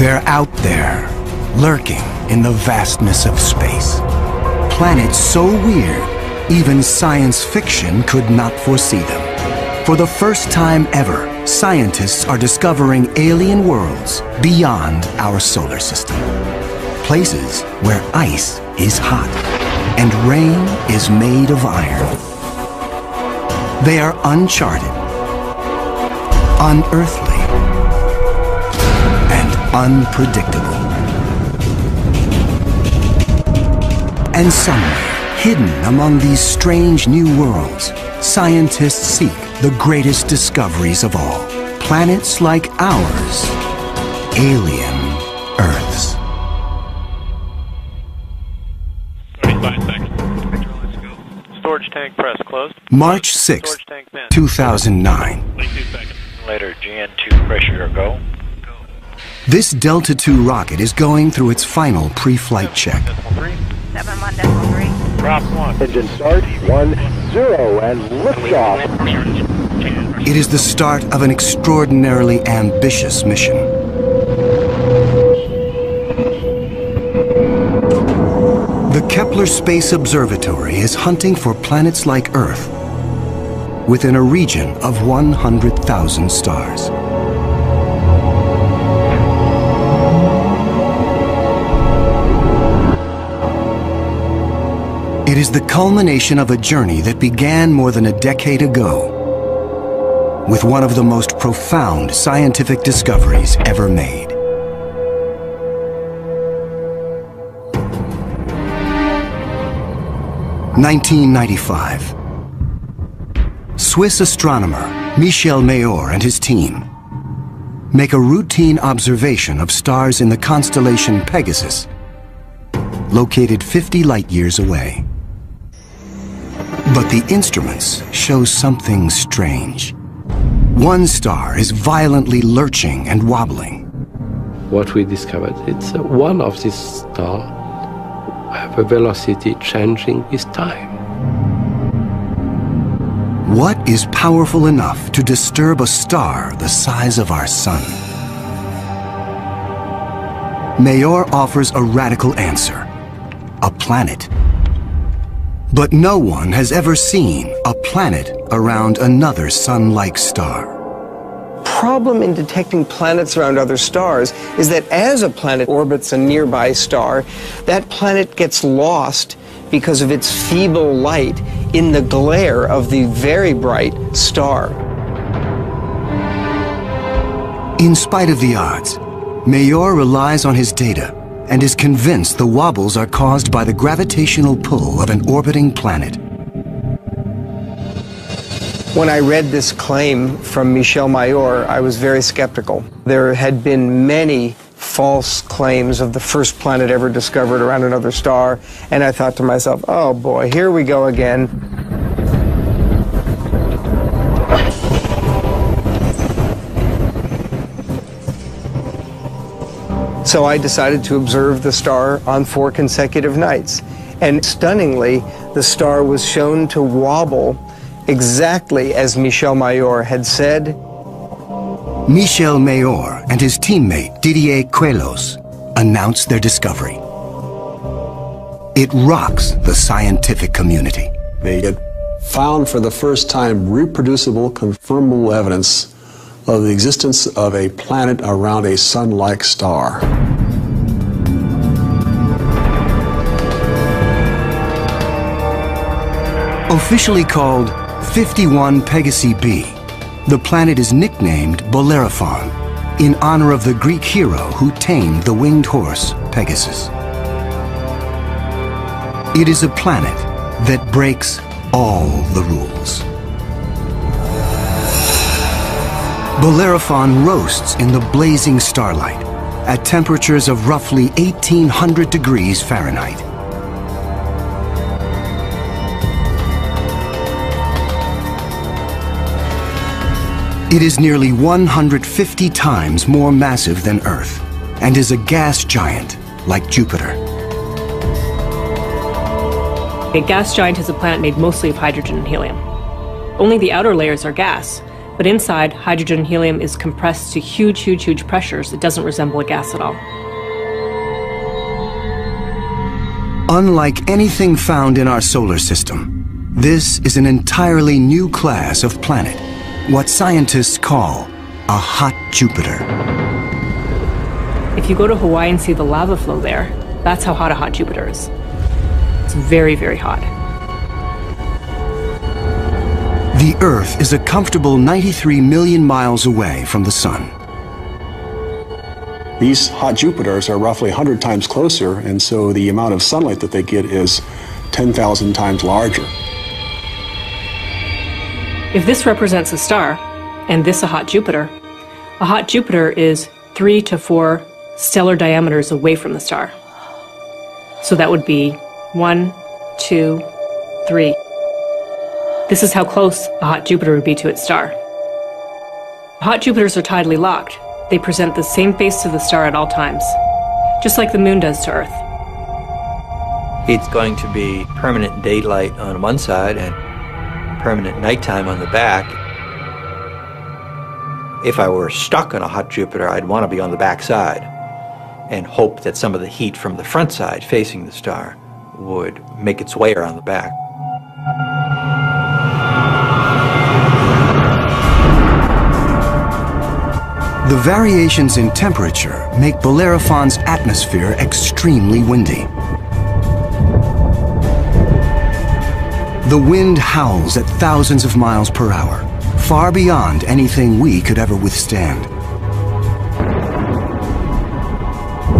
They're out there, lurking in the vastness of space. Planets so weird, even science fiction could not foresee them. For the first time ever, scientists are discovering alien worlds beyond our solar system. Places where ice is hot and rain is made of iron. They are uncharted, unearthly, and unpredictable. And somewhere, hidden among these strange new worlds, scientists seek the greatest discoveries of all. Planets like ours, alien Earths. 35 seconds. Storage tank press closed. March 6, 2009. 22 seconds. Later, GN2 pressure go. This Delta II rocket is going through its final pre-flight check. 7.1.3. Drop 1. Engine start, 1, 0, and liftoff. It is the start of an extraordinarily ambitious mission. The Kepler Space Observatory is hunting for planets like Earth within a region of 100,000 stars. It is the culmination of a journey that began more than a decade ago with one of the most profound scientific discoveries ever made. In 1995. Swiss astronomer Michel Mayor and his team make a routine observation of stars in the constellation Pegasus, located 50 light-years away. But the instruments show something strange. One star is violently lurching and wobbling. What we discovered, it's one of these stars have a velocity changing with time. What is powerful enough to disturb a star the size of our sun? Mayor offers a radical answer: a planet. But no one has ever seen a planet around another sun-like star. Problem in detecting planets around other stars is that as a planet orbits a nearby star, that planet gets lost because of its feeble light in the glare of the very bright star. In spite of the odds, Mayor relies on his data and is convinced the wobbles are caused by the gravitational pull of an orbiting planet. When I read this claim from Michel Mayor, I was very skeptical. There had been many false claims of the first planet ever discovered around another star, and I thought to myself, oh boy, here we go again. So I decided to observe the star on 4 consecutive nights. And stunningly, the star was shown to wobble exactly as Michel Mayor had said. Michel Mayor and his teammate Didier Queloz announce their discovery. It rocks the scientific community. They had found for the first time reproducible, confirmable evidence of the existence of a planet around a sun-like star. Officially called 51 Pegasi b, the planet is nicknamed Bellerophon in honor of the Greek hero who tamed the winged horse Pegasus. It is a planet that breaks all the rules. Bellerophon roasts in the blazing starlight at temperatures of roughly 1800 degrees Fahrenheit. It is nearly 150 times more massive than Earth and is a gas giant like Jupiter. A gas giant is a planet made mostly of hydrogen and helium. Only the outer layers are gas, But inside, hydrogen and helium is compressed to huge, huge, huge pressures. It doesn't resemble a gas at all. Unlike anything found in our solar system, this is an entirely new class of planet, what scientists call a hot Jupiter. If you go to Hawaii and see the lava flow there, that's how hot a hot Jupiter is. It's very, very hot. The Earth is a comfortable 93 million miles away from the Sun. These hot Jupiters are roughly 100 times closer, and so the amount of sunlight that they get is 10,000 times larger. If this represents a star, and this a hot Jupiter is 3 to 4 stellar diameters away from the star. So that would be 1, 2, 3. This is how close a hot Jupiter would be to its star. Hot Jupiters are tidally locked. They present the same face to the star at all times, just like the moon does to Earth. It's going to be permanent daylight on one side and permanent nighttime on the back. If I were stuck on a hot Jupiter, I'd want to be on the back side and hope that some of the heat from the front side facing the star would make its way around the back. The variations in temperature make Bellerophon's atmosphere extremely windy. The wind howls at thousands of miles per hour, far beyond anything we could ever withstand.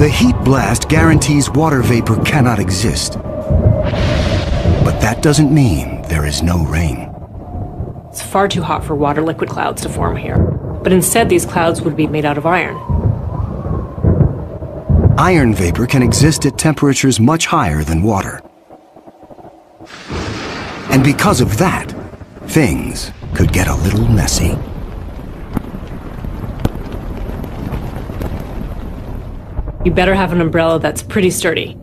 The heat blast guarantees water vapor cannot exist. But that doesn't mean there is no rain. It's far too hot for water liquid clouds to form here. But instead, these clouds would be made out of iron. Iron vapor can exist at temperatures much higher than water. And because of that, things could get a little messy. You better have an umbrella that's pretty sturdy,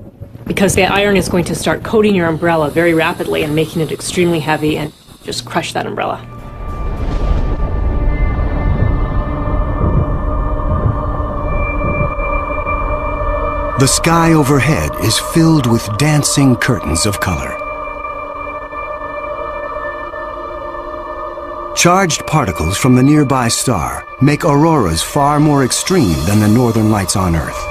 because the iron is going to start coating your umbrella very rapidly and making it extremely heavy and just crush that umbrella. The sky overhead is filled with dancing curtains of color. Charged particles from the nearby star make auroras far more extreme than the northern lights on Earth.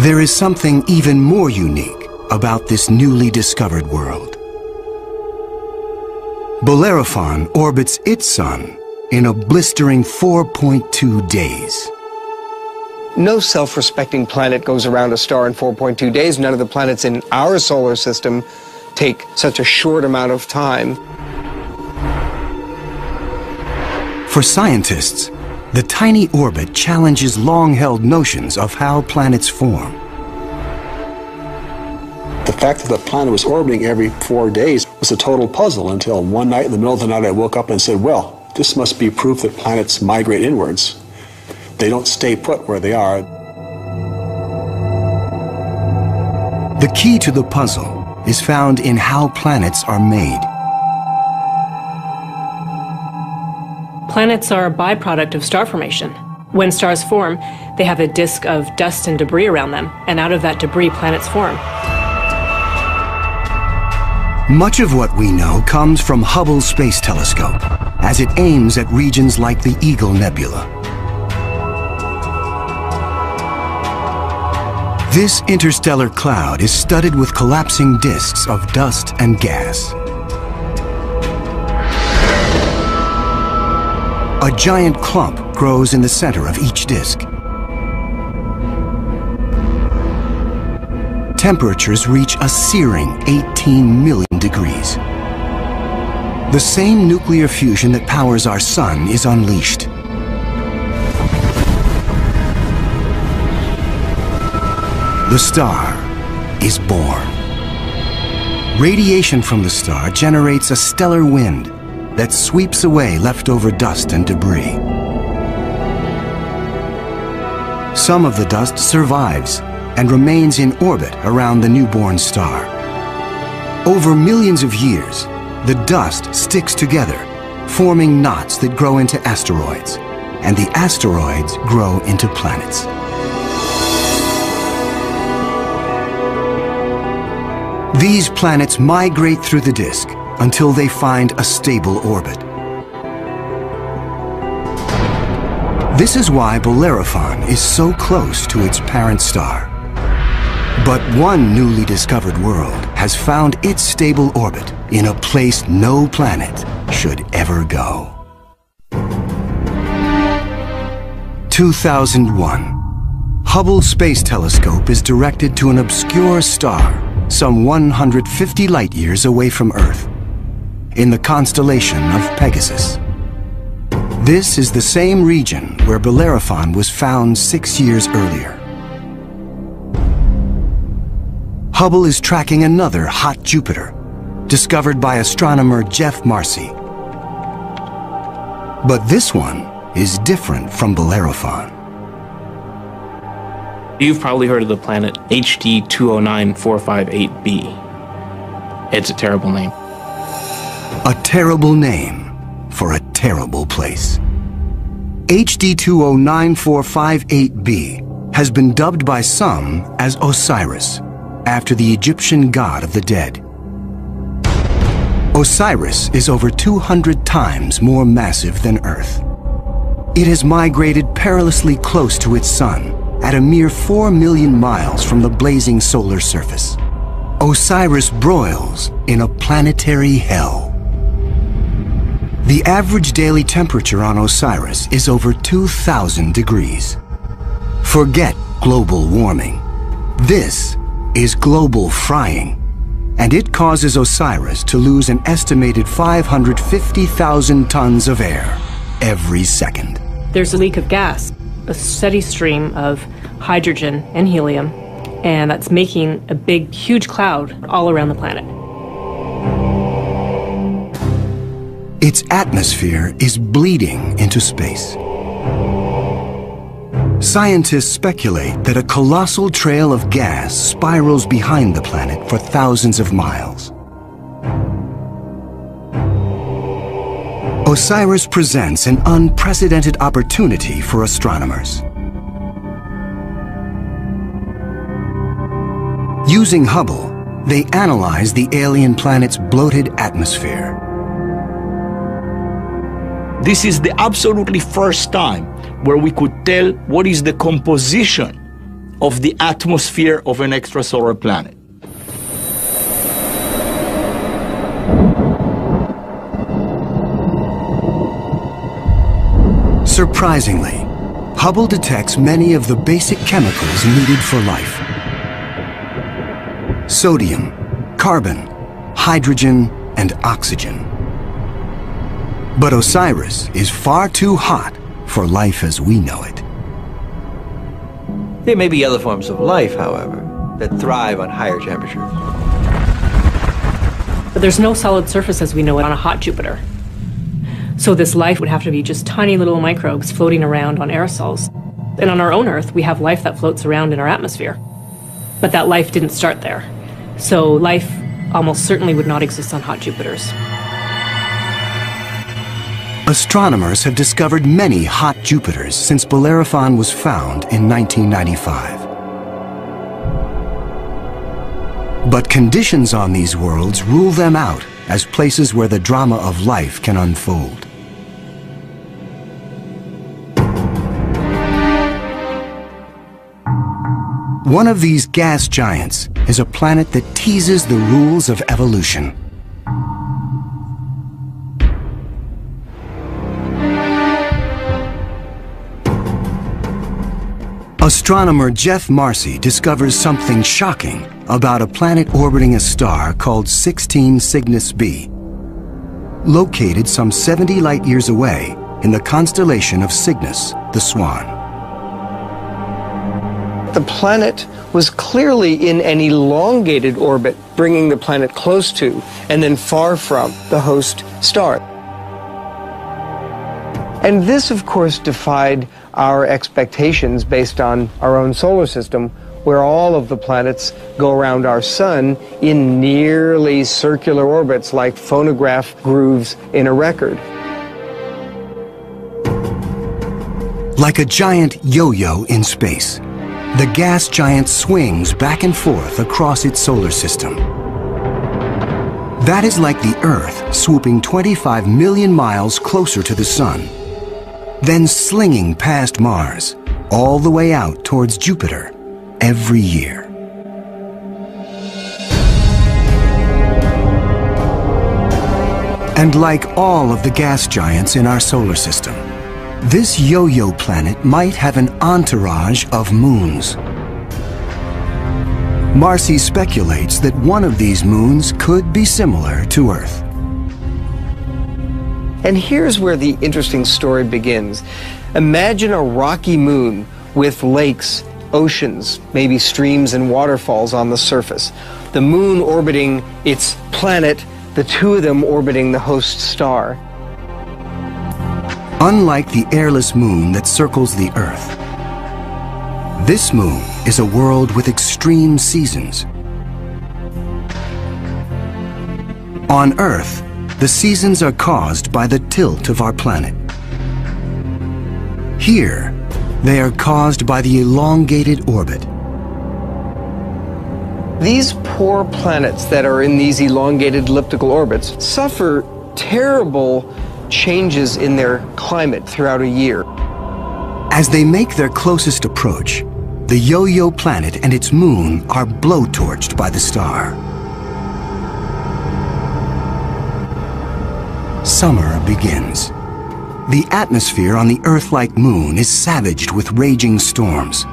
There is something even more unique about this newly discovered world. Bellerophon orbits its sun in a blistering 4.2 days. No self-respecting planet goes around a star in 4.2 days. None of the planets in our solar system take such a short amount of time. For scientists, the tiny orbit challenges long-held notions of how planets form. The fact that the planet was orbiting every 4 days was a total puzzle until one night in the middle of the night I woke up and said, well, this must be proof that planets migrate inwards. They don't stay put where they are. The key to the puzzle is found in how planets are made. Planets are a byproduct of star formation. When stars form, they have a disk of dust and debris around them, and out of that debris, planets form. Much of what we know comes from Hubble's Space Telescope, as it aims at regions like the Eagle Nebula. This interstellar cloud is studded with collapsing disks of dust and gas. A giant clump grows in the center of each disk. Temperatures reach a searing 18 million degrees. The same nuclear fusion that powers our sun is unleashed. The star is born. Radiation from the star generates a stellar wind that sweeps away leftover dust and debris. Some of the dust survives and remains in orbit around the newborn star. Over millions of years, the dust sticks together, forming knots that grow into asteroids, and the asteroids grow into planets. These planets migrate through the disk until they find a stable orbit. This is why Bellerophon is so close to its parent star. But one newly discovered world has found its stable orbit in a place no planet should ever go. 2001. Hubble Space Telescope is directed to an obscure star some 150 light-years away from Earth, in the constellation of Pegasus. This is the same region where Bellerophon was found 6 years earlier. Hubble is tracking another hot Jupiter, discovered by astronomer Jeff Marcy. But this one is different from Bellerophon. You've probably heard of the planet HD 209458b. It's a terrible name. A terrible name for a terrible place. HD 209458b has been dubbed by some as Osiris, after the Egyptian god of the dead. Osiris is over 200 times more massive than Earth. It has migrated perilously close to its sun, at a mere 4 million miles from the blazing solar surface. Osiris broils in a planetary hell. The average daily temperature on Osiris is over 2,000 degrees. Forget global warming. This is global frying, and it causes Osiris to lose an estimated 550,000 tons of air every second. There's a leak of gas, a steady stream of hydrogen and helium, and that's making a big, huge cloud all around the planet. Its atmosphere is bleeding into space. Scientists speculate that a colossal trail of gas spirals behind the planet for thousands of miles. Osiris presents an unprecedented opportunity for astronomers. Using Hubble, they analyze the alien planet's bloated atmosphere. This is the absolutely first time where we could tell what is the composition of the atmosphere of an extrasolar planet. Surprisingly, Hubble detects many of the basic chemicals needed for life. Sodium, carbon, hydrogen, and oxygen. But Osiris is far too hot for life as we know it. There may be other forms of life, however, that thrive on higher temperatures. But there's no solid surface as we know it on a hot Jupiter. So this life would have to be just tiny little microbes floating around on aerosols. And on our own Earth, we have life that floats around in our atmosphere. But that life didn't start there. So life almost certainly would not exist on hot Jupiters. Astronomers have discovered many hot Jupiters since Bellerophon was found in 1995. But conditions on these worlds rule them out as places where the drama of life can unfold. One of these gas giants is a planet that teases the rules of evolution. Astronomer Jeff Marcy discovers something shocking about a planet orbiting a star called 16 Cygnus b, located some 70 light-years away in the constellation of Cygnus, the Swan. The planet was clearly in an elongated orbit, bringing the planet close to and then far from the host star. And this, of course, defied our expectations based on our own solar system, where all of the planets go around our sun in nearly circular orbits like phonograph grooves in a record. Like a giant yo-yo in space, the gas giant swings back and forth across its solar system. That is like the Earth swooping 25 million miles closer to the Sun, then slinging past Mars, all the way out towards Jupiter every year. And like all of the gas giants in our solar system, this yo-yo planet might have an entourage of moons. Marcy speculates that one of these moons could be similar to Earth. And here's where the interesting story begins. Imagine a rocky moon with lakes, oceans, maybe streams and waterfalls on the surface. The moon orbiting its planet, the two of them orbiting the host star. Unlike the airless moon that circles the Earth, this moon is a world with extreme seasons. On Earth, the seasons are caused by the tilt of our planet. Here, they are caused by the elongated orbit. These poor planets that are in these elongated elliptical orbits suffer terrible changes in their climate throughout a year. As they make their closest approach, the yo-yo planet and its moon are blowtorched by the star. Summer begins. The atmosphere on the Earth-like moon is savaged with raging storms.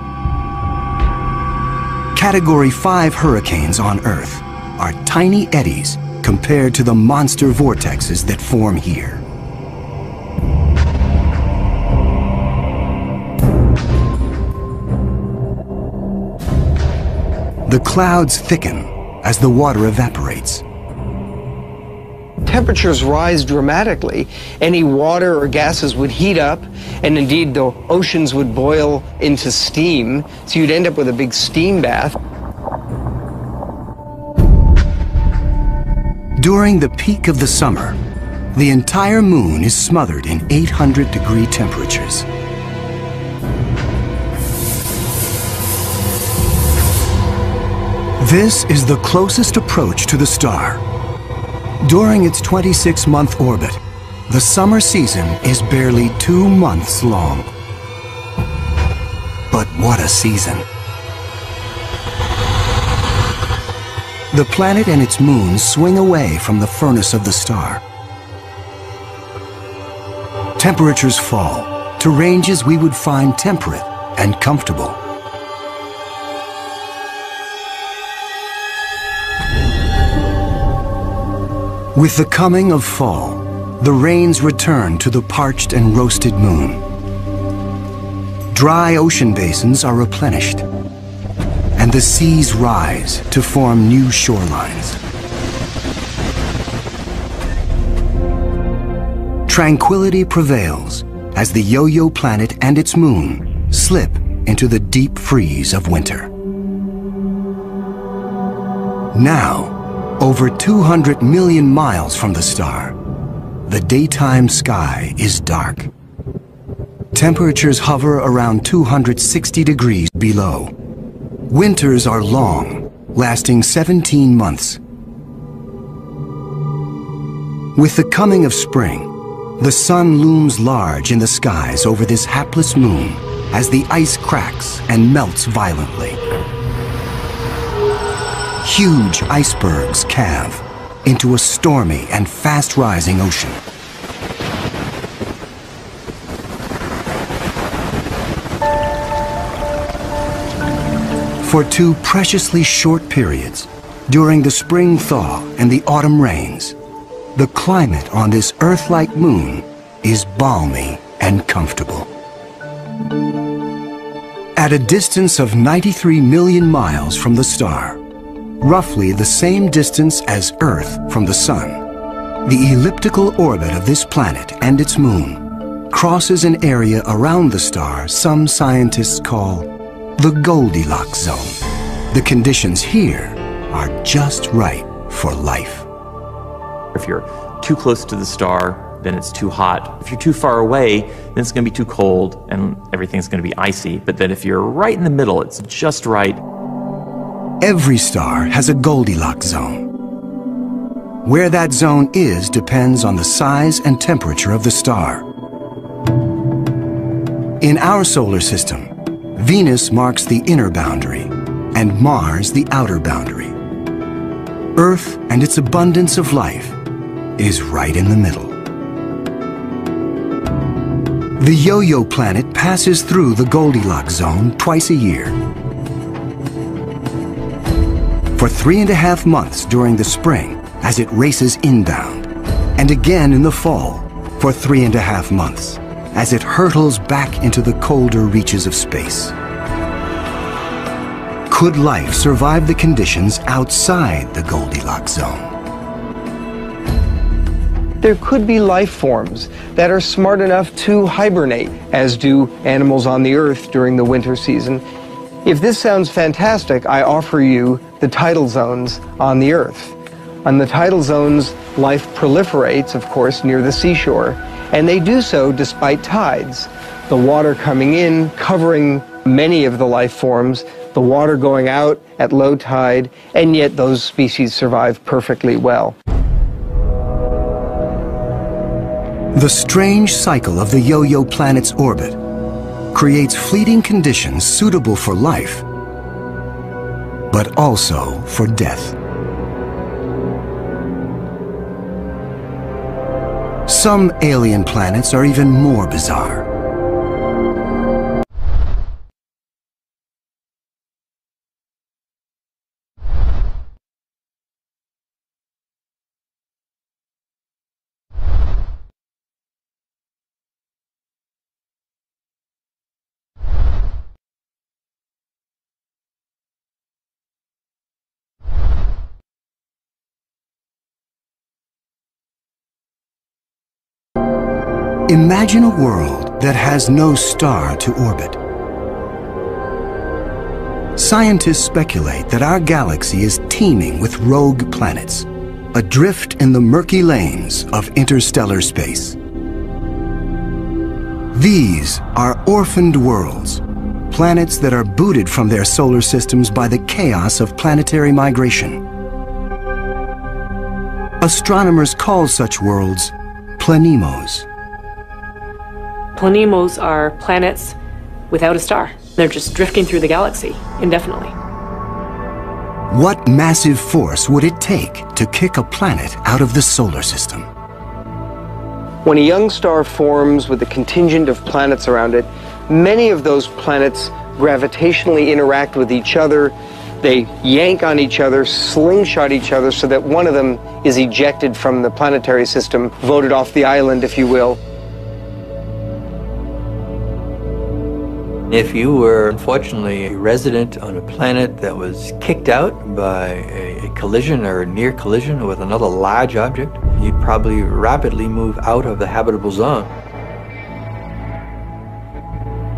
Category 5 hurricanes on Earth are tiny eddies compared to the monster vortexes that form here. The clouds thicken as the water evaporates. Temperatures rise dramatically. Any water or gases would heat up, and indeed the oceans would boil into steam, so you'd end up with a big steam bath. During the peak of the summer, the entire moon is smothered in 800-degree temperatures. This is the closest approach to the star. During its 26-month orbit, the summer season is barely 2 months long. But what a season! The planet and its moon swing away from the furnace of the star. Temperatures fall to ranges we would find temperate and comfortable. With the coming of fall, the rains return to the parched and roasted moon. Dry ocean basins are replenished, and the seas rise to form new shorelines. Tranquility prevails as the yo-yo planet and its moon slip into the deep freeze of winter. Now, over 200 million miles from the star, the daytime sky is dark. Temperatures hover around 260 degrees below. Winters are long, lasting 17 months. With the coming of spring, the sun looms large in the skies over this hapless moon as the ice cracks and melts violently. Huge icebergs calve into a stormy and fast-rising ocean. For 2 preciously short periods, during the spring thaw and the autumn rains, the climate on this Earth-like moon is balmy and comfortable. At a distance of 93 million miles from the star, roughly the same distance as Earth from the Sun, the elliptical orbit of this planet and its moon crosses an area around the star some scientists call the Goldilocks zone. The conditions here are just right for life. If you're too close to the star, then it's too hot. If you're too far away, then it's going to be too cold and everything's going to be icy. But then if you're right in the middle, it's just right. Every star has a Goldilocks zone. Where that zone is depends on the size and temperature of the star. In our solar system, Venus marks the inner boundary and Mars the outer boundary. Earth and its abundance of life is right in the middle. The Yo-Yo planet passes through the Goldilocks zone twice a year. For 3.5 months during the spring as it races inbound, and again in the fall for 3.5 months as it hurtles back into the colder reaches of space. Could life survive the conditions outside the Goldilocks zone? There could be life forms that are smart enough to hibernate, as do animals on the Earth during the winter season. If this sounds fantastic, I offer you the tidal zones on the Earth. On the tidal zones, life proliferates, of course, near the seashore, and they do so despite tides. The water coming in, covering many of the life forms, the water going out at low tide, and yet those species survive perfectly well. The strange cycle of the Yo-Yo planet's orbit creates fleeting conditions suitable for life, but also for death. Some alien planets are even more bizarre. Imagine a world that has no star to orbit. Scientists speculate that our galaxy is teeming with rogue planets, adrift in the murky lanes of interstellar space. These are orphaned worlds, planets that are booted from their solar systems by the chaos of planetary migration. Astronomers call such worlds planemos. Planemos are planets without a star. They're just drifting through the galaxy indefinitely. What massive force would it take to kick a planet out of the solar system? When a young star forms with a contingent of planets around it, many of those planets gravitationally interact with each other. They yank on each other, slingshot each other, so that one of them is ejected from the planetary system, voted off the island, if you will. If you were, unfortunately, a resident on a planet that was kicked out by a collision or a near collision with another large object, you'd probably rapidly move out of the habitable zone.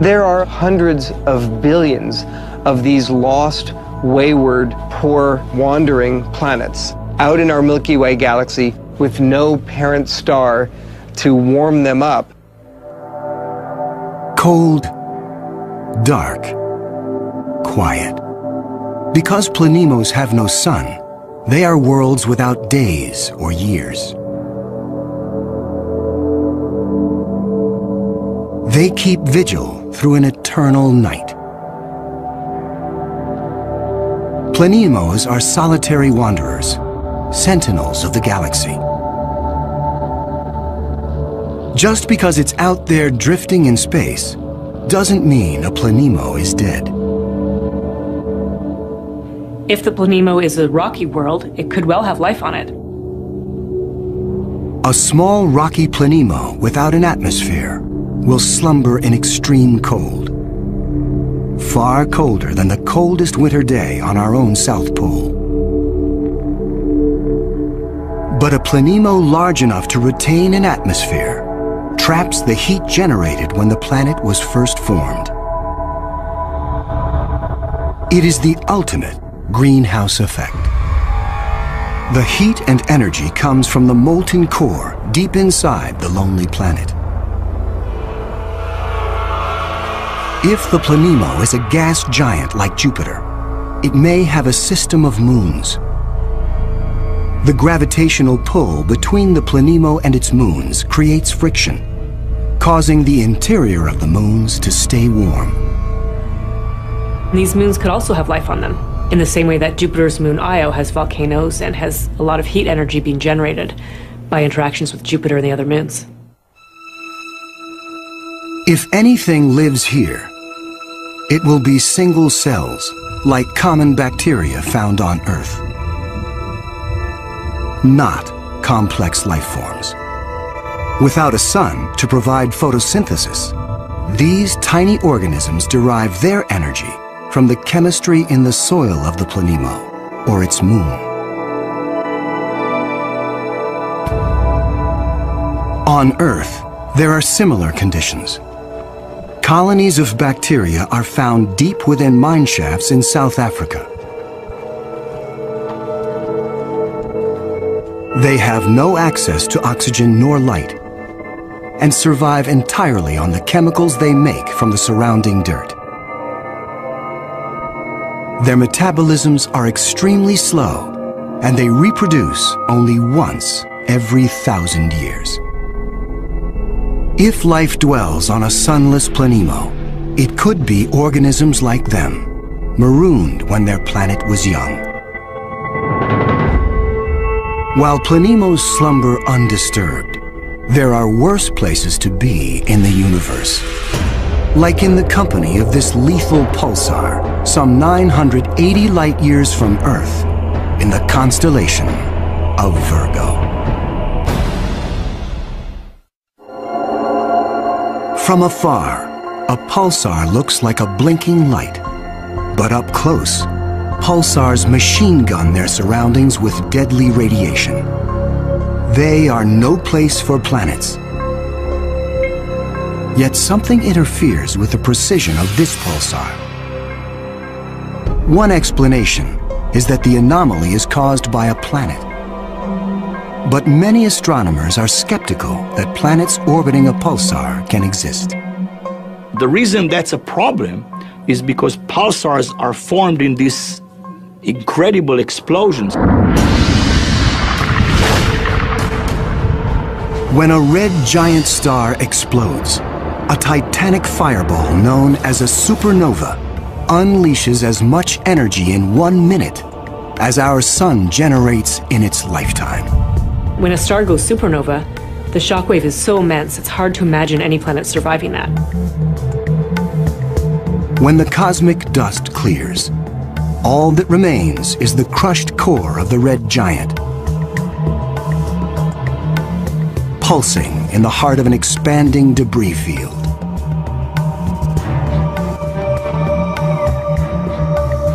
There are hundreds of billions of these lost, wayward, poor, wandering planets out in our Milky Way galaxy with no parent star to warm them up. Cold, dark, quiet. Because planemos have no sun, they are worlds without days or years. They keep vigil through an eternal night. Planemos are solitary wanderers, sentinels of the galaxy. Just because it's out there drifting in space doesn't mean a planemo is dead. If the planemo is a rocky world, it could well have life on it. A small rocky planemo without an atmosphere will slumber in extreme cold, far colder than the coldest winter day on our own South Pole. But a planemo large enough to retain an atmosphere traps the heat generated when the planet was first formed. It is the ultimate greenhouse effect. The heat and energy comes from the molten core deep inside the lonely planet. If the Planemo is a gas giant like Jupiter, it may have a system of moons. The gravitational pull between the Planemo and its moons creates friction, causing the interior of the moons to stay warm. These moons could also have life on them, in the same way that Jupiter's moon Io has volcanoes and has a lot of heat energy being generated by interactions with Jupiter and the other moons. If anything lives here, it will be single cells, like common bacteria found on Earth. Not complex life forms. Without a sun to provide photosynthesis, these tiny organisms derive their energy from the chemistry in the soil of the Planemo, or its moon. On Earth, there are similar conditions. Colonies of bacteria are found deep within mine shafts in South Africa. They have no access to oxygen nor light, and survive entirely on the chemicals they make from the surrounding dirt. Their metabolisms are extremely slow, and they reproduce only once every 1,000 years. If life dwells on a sunless Planemo, it could be organisms like them, marooned when their planet was young. While Planemos slumber undisturbed, there are worse places to be in the universe. Like in the company of this lethal pulsar, some 980 light-years from Earth, in the constellation of Virgo. From afar, a pulsar looks like a blinking light, but up close, pulsars machine gun their surroundings with deadly radiation. They are no place for planets. Yet something interferes with the precision of this pulsar. One explanation is that the anomaly is caused by a planet. But many astronomers are skeptical that planets orbiting a pulsar can exist. The reason that's a problem is because pulsars are formed in these incredible explosions. When a red giant star explodes, a titanic fireball known as a supernova unleashes as much energy in 1 minute as our sun generates in its lifetime. When a star goes supernova, the shockwave is so immense it's hard to imagine any planet surviving that. When the cosmic dust clears, all that remains is the crushed core of the red giant, pulsing in the heart of an expanding debris field.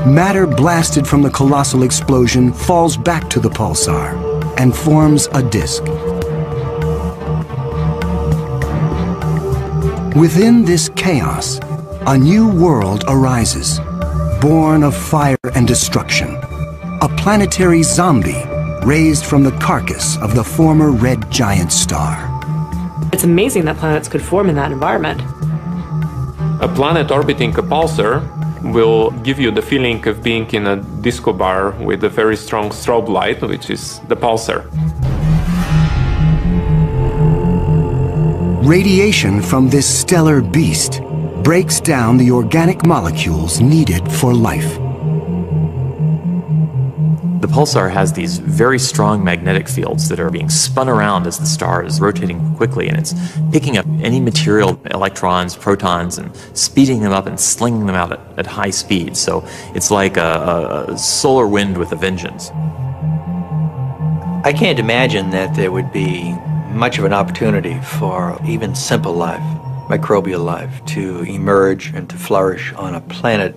Matter blasted from the colossal explosion falls back to the pulsar and forms a disk. Within this chaos, a new world arises, born of fire and destruction, a planetary zombie raised from the carcass of the former red giant star. It's amazing that planets could form in that environment. A planet orbiting a pulsar will give you the feeling of being in a disco bar with a very strong strobe light, which is the pulsar. Radiation from this stellar beast breaks down the organic molecules needed for life. The pulsar has these very strong magnetic fields that are being spun around as the star is rotating quickly, and it's picking up any material, electrons, protons, and speeding them up and slinging them out at high speed. So it's like a solar wind with a vengeance. I can't imagine that there would be much of an opportunity for even simple life, microbial life, to emerge and to flourish on a planet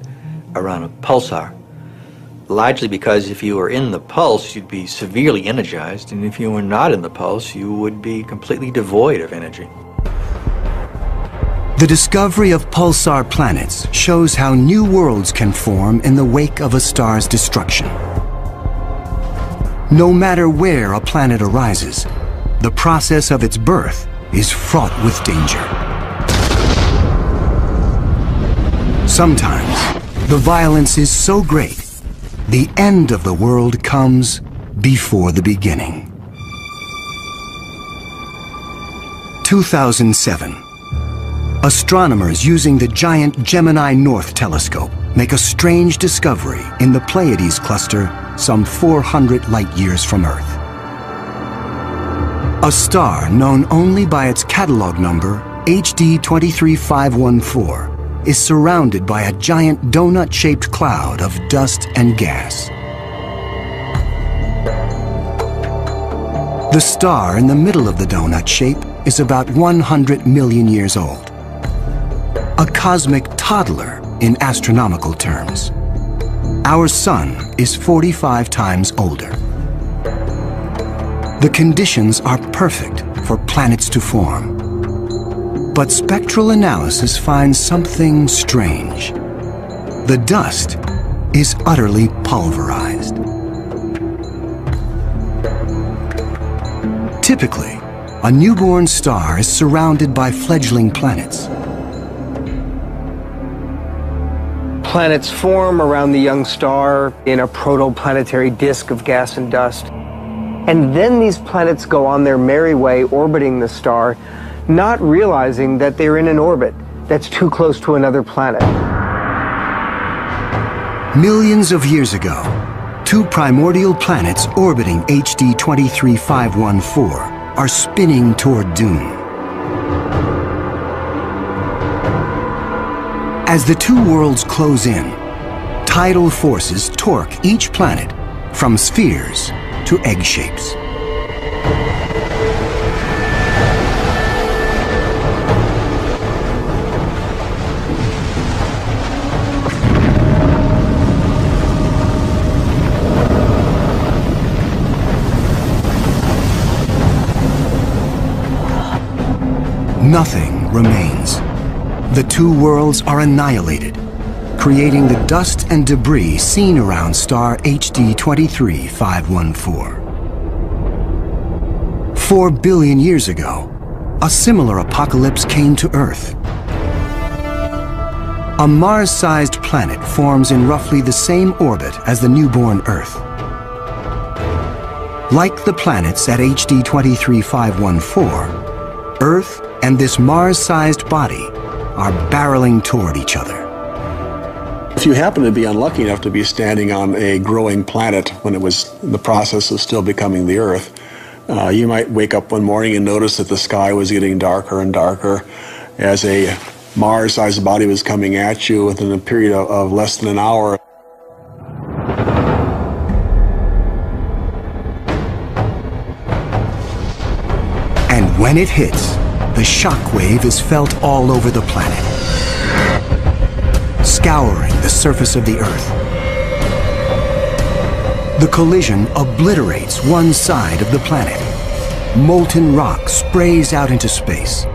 around a pulsar. Largely because if you were in the pulse, you'd be severely energized, and if you were not in the pulse, you would be completely devoid of energy. The discovery of pulsar planets shows how new worlds can form in the wake of a star's destruction. No matter where a planet arises, the process of its birth is fraught with danger. Sometimes, the violence is so great, the end of the world comes before the beginning. 2007. Astronomers using the giant Gemini North telescope make a strange discovery in the Pleiades cluster some 400 light-years from Earth. A star known only by its catalog number, HD 23514, is surrounded by a giant donut-shaped cloud of dust and gas. The star in the middle of the donut shape is about 100 million years old. A cosmic toddler in astronomical terms. Our Sun is 45 times older. The conditions are perfect for planets to form. But spectral analysis finds something strange. The dust is utterly pulverized. Typically, a newborn star is surrounded by fledgling planets. Planets form around the young star in a protoplanetary disk of gas and dust. And then these planets go on their merry way orbiting the star, not realizing that they're in an orbit that's too close to another planet. Millions of years ago, two primordial planets orbiting HD 23514 are spinning toward doom. As the two worlds close in, tidal forces torque each planet from spheres to egg shapes. Nothing remains. The two worlds are annihilated, creating the dust and debris seen around star HD 23514. 4 billion years ago, a similar apocalypse came to Earth. A Mars-sized planet forms in roughly the same orbit as the newborn Earth. Like the planets at HD 23514, Earth and this Mars-sized body are barreling toward each other. If you happen to be unlucky enough to be standing on a growing planet when it was in the process of still becoming the Earth, you might wake up one morning and notice that the sky was getting darker and darker as a Mars-sized body was coming at you within a period of less than an hour. And when it hits, the shock wave is felt all over the planet, scouring the surface of the Earth. The collision obliterates one side of the planet. Molten rock sprays out into space.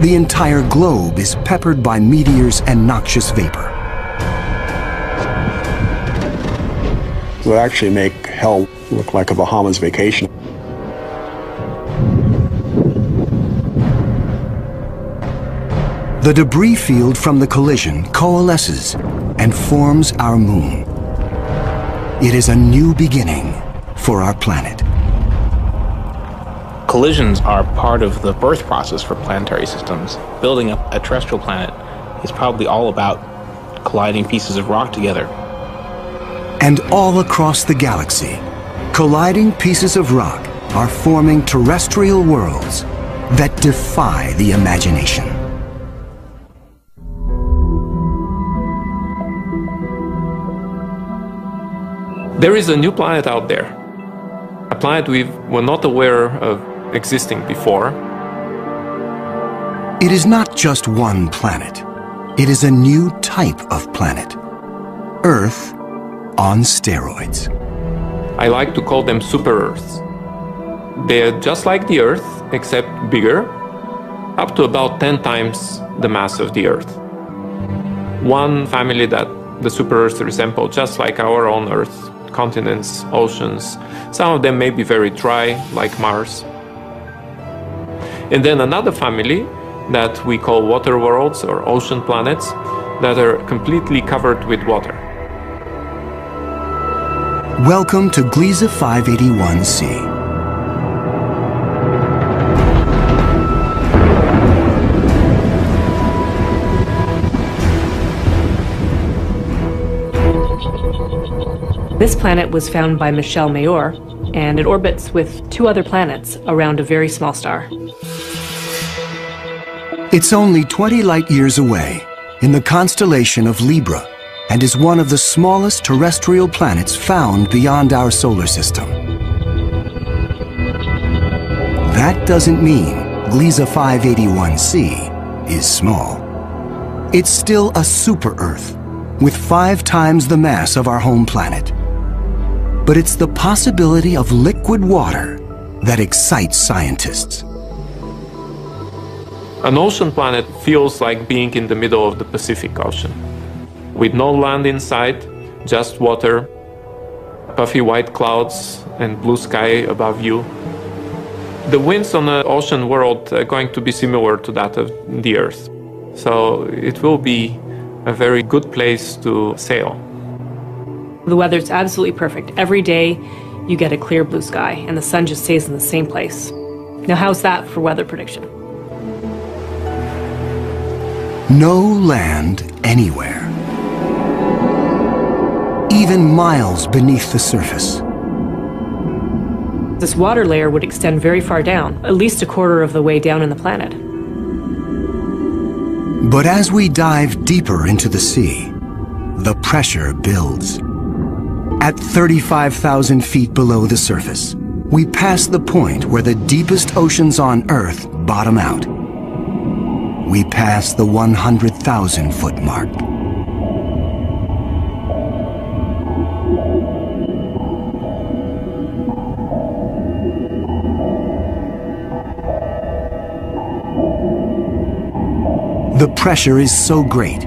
The entire globe is peppered by meteors and noxious vapor. It would actually make hell look like a Bahamas vacation. The debris field from the collision coalesces and forms our moon. It is a new beginning for our planet. Collisions are part of the birth process for planetary systems. Building up a terrestrial planet is probably all about colliding pieces of rock together. And all across the galaxy, colliding pieces of rock are forming terrestrial worlds that defy the imagination. There is a new planet out there, a planet we were not aware of existing before. It is not just one planet. It is a new type of planet. Earth on steroids. I like to call them super Earths. They're just like the Earth, except bigger, up to about 10 times the mass of the Earth. One family that the super-Earths resemble just like our own Earth, continents, oceans. Some of them may be very dry, like Mars. And then another family that we call water worlds or ocean planets that are completely covered with water. Welcome to Gliese 581c. This planet was found by Michel Mayor, and it orbits with 2 other planets around a very small star. It's only 20 light-years away in the constellation of Libra and is one of the smallest terrestrial planets found beyond our solar system. That doesn't mean Gliese 581c is small. It's still a super-Earth with 5 times the mass of our home planet. But it's the possibility of liquid water that excites scientists. An ocean planet feels like being in the middle of the Pacific Ocean, with no land in sight, just water, puffy white clouds, and blue sky above you. The winds on the ocean world are going to be similar to that of the Earth, so it will be a very good place to sail. The weather's absolutely perfect. Every day you get a clear blue sky and the sun just stays in the same place. Now how's that for weather prediction? No land anywhere. Even miles beneath the surface. This water layer would extend very far down, at least a quarter of the way down in the planet. But as we dive deeper into the sea, the pressure builds. At 35,000 feet below the surface, we pass the point where the deepest oceans on Earth bottom out. We pass the 100,000-foot mark. The pressure is so great,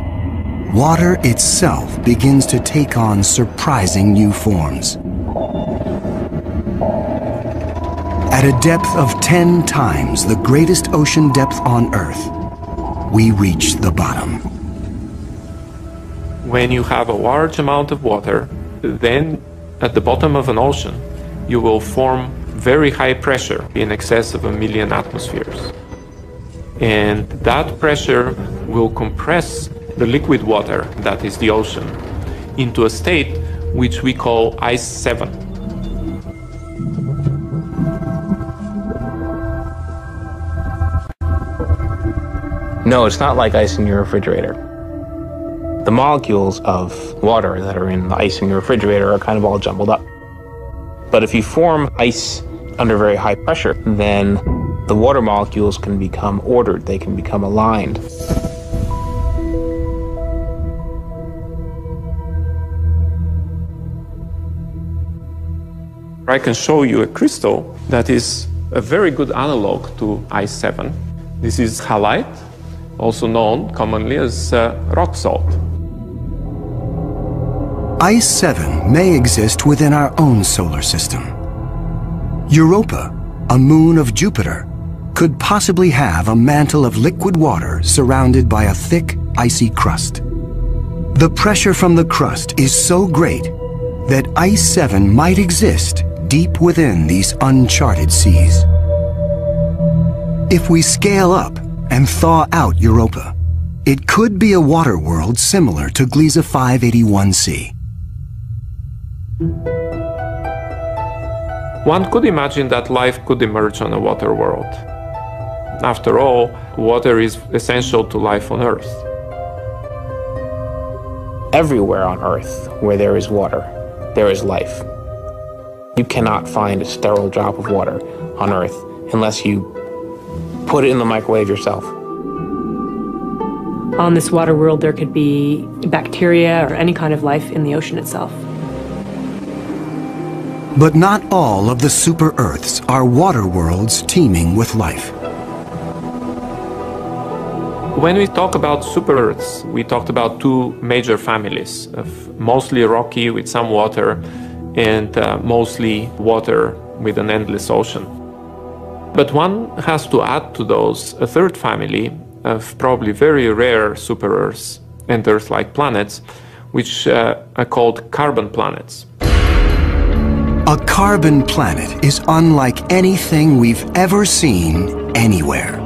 water itself begins to take on surprising new forms. At a depth of 10 times the greatest ocean depth on Earth, we reach the bottom. When you have a large amount of water, then at the bottom of an ocean, you will form very high pressure in excess of 1 million atmospheres. And that pressure will compress the liquid water, that is the ocean, into a state which we call ice 7. No, it's not like ice in your refrigerator. The molecules of water that are in the ice in your refrigerator are kind of all jumbled up. But if you form ice under very high pressure, then the water molecules can become ordered, they can become aligned. I can show you a crystal that is a very good analog to ice 7. This is halite, also known commonly as rock salt. Ice 7 may exist within our own solar system. Europa, a moon of Jupiter, could possibly have a mantle of liquid water surrounded by a thick, icy crust. The pressure from the crust is so great that Ice 7 might exist deep within these uncharted seas. If we scale up and thaw out Europa, it could be a water world similar to Gliese 581c. One could imagine that life could emerge on a water world. After all, water is essential to life on Earth. Everywhere on Earth where there is water, there is life. You cannot find a sterile drop of water on Earth unless you put it in the microwave yourself. On this water world, there could be bacteria or any kind of life in the ocean itself. But not all of the super-Earths are water worlds teeming with life. When we talk about super-Earths, we talked about two major families of mostly rocky with some water and mostly water with an endless ocean. But one has to add to those a third family of probably very rare super-Earths and Earth-like planets, which are called carbon planets. A carbon planet is unlike anything we've ever seen anywhere.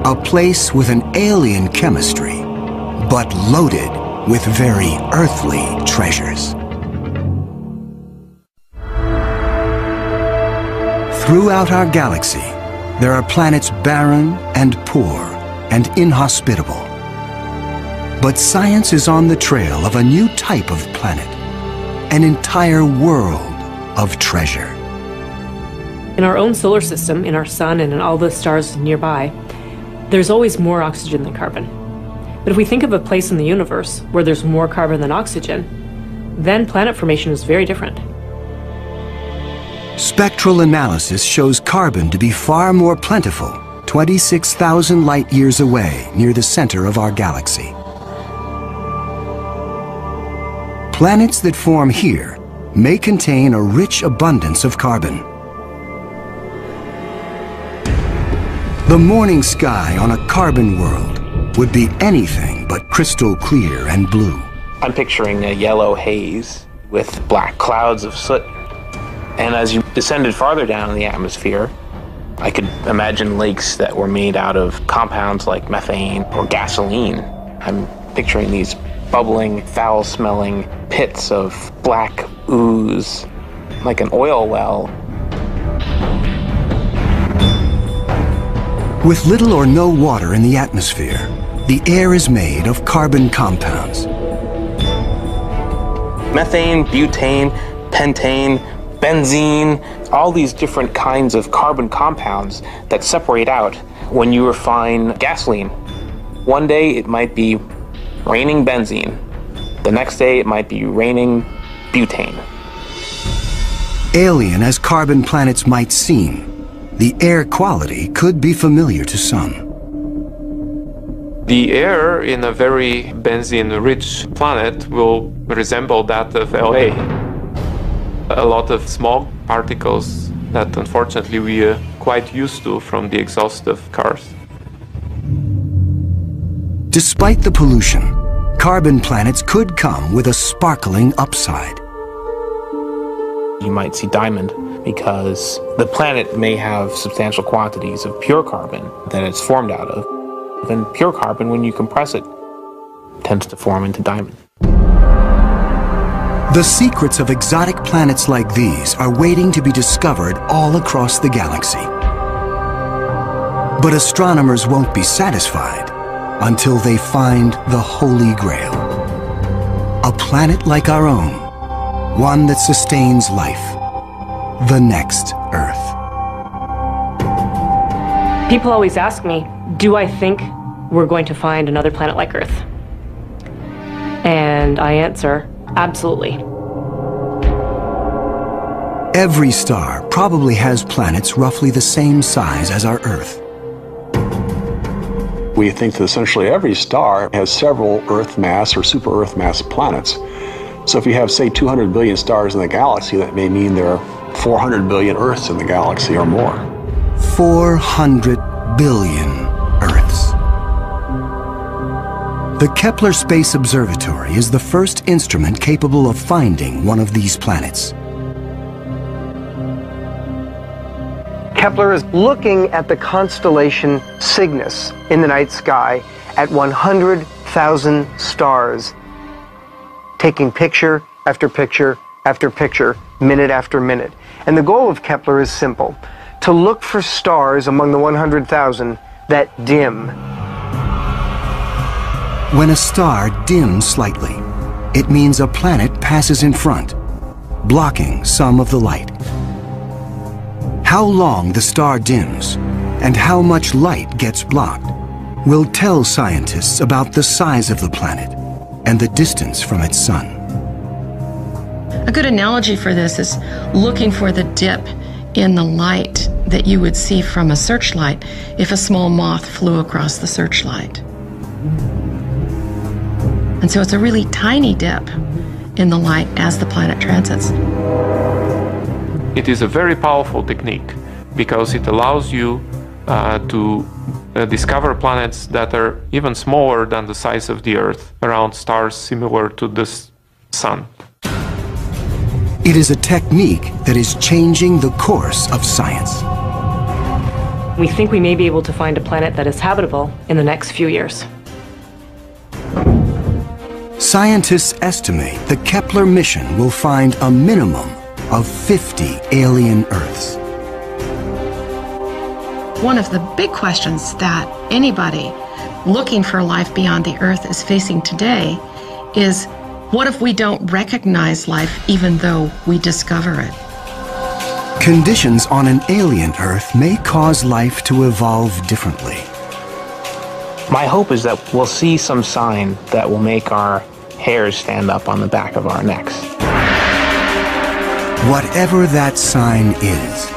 A place with an alien chemistry, but loaded with very earthly treasures. Throughout our galaxy, there are planets barren and poor and inhospitable. But science is on the trail of a new type of planet, an entire world of treasure. In our own solar system, in our sun and in all the stars nearby, there's always more oxygen than carbon. But if we think of a place in the universe where there's more carbon than oxygen, then planet formation is very different. Spectral analysis shows carbon to be far more plentiful, 26,000 light-years away near the center of our galaxy. Planets that form here may contain a rich abundance of carbon. The morning sky on a carbon world would be anything but crystal clear and blue. I'm picturing a yellow haze with black clouds of soot. And as you descended farther down in the atmosphere, I could imagine lakes that were made out of compounds like methane or gasoline. I'm picturing these bubbling, foul-smelling pits of black ooze, like an oil well. With little or no water in the atmosphere, the air is made of carbon compounds. Methane, butane, pentane, benzene, all these different kinds of carbon compounds that separate out when you refine gasoline. One day it might be raining benzene. The next day it might be raining butane. Alien as carbon planets might seem, the air quality could be familiar to some. The air in a very benzene-rich planet will resemble that of LA. A lot of smog particles that unfortunately we are quite used to from the exhaust of cars. Despite the pollution, carbon planets could come with a sparkling upside. You might see diamond because the planet may have substantial quantities of pure carbon that it's formed out of. And pure carbon, when you compress it, tends to form into diamond. The secrets of exotic planets like these are waiting to be discovered all across the galaxy. But astronomers won't be satisfied until they find the Holy Grail. A planet like our own, one that sustains life, the next Earth. People always ask me, do I think we're going to find another planet like Earth? And I answer, absolutely. Every star probably has planets roughly the same size as our Earth. We think that essentially every star has several Earth mass or super Earth mass planets. So if you have, say, 200 billion stars in the galaxy, that may mean there are 400 billion Earths in the galaxy or more. 400 billion Earths. The Kepler Space Observatory is the first instrument capable of finding one of these planets. Kepler is looking at the constellation Cygnus in the night sky at 100,000 stars, taking picture after picture after picture, minute after minute. And the goal of Kepler is simple: to look for stars among the 100,000 that dim. When a star dims slightly, it means a planet passes in front, blocking some of the light. How long the star dims and how much light gets blocked will tell scientists about the size of the planet and the distance from its sun. A good analogy for this is looking for the dip in the light that you would see from a searchlight if a small moth flew across the searchlight. And so it's a really tiny dip in the light as the planet transits. It is a very powerful technique because it allows you to discover planets that are even smaller than the size of the Earth around stars similar to the Sun. It is a technique that is changing the course of science. We think we may be able to find a planet that is habitable in the next few years. Scientists estimate the Kepler mission will find a minimum of 50 alien Earths. One of the big questions that anybody looking for life beyond the Earth is facing today is, what if we don't recognize life even though we discover it? Conditions on an alien Earth may cause life to evolve differently. My hope is that we'll see some sign that will make our hairs stand up on the back of our necks. Whatever that sign is,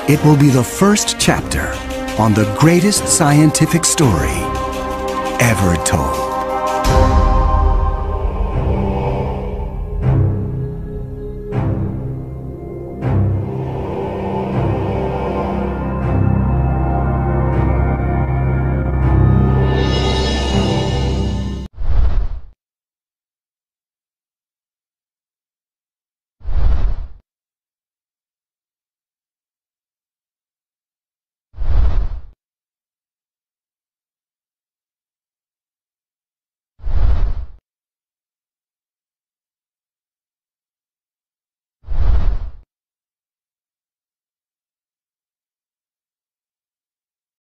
it will be the first chapter on the greatest scientific story ever told.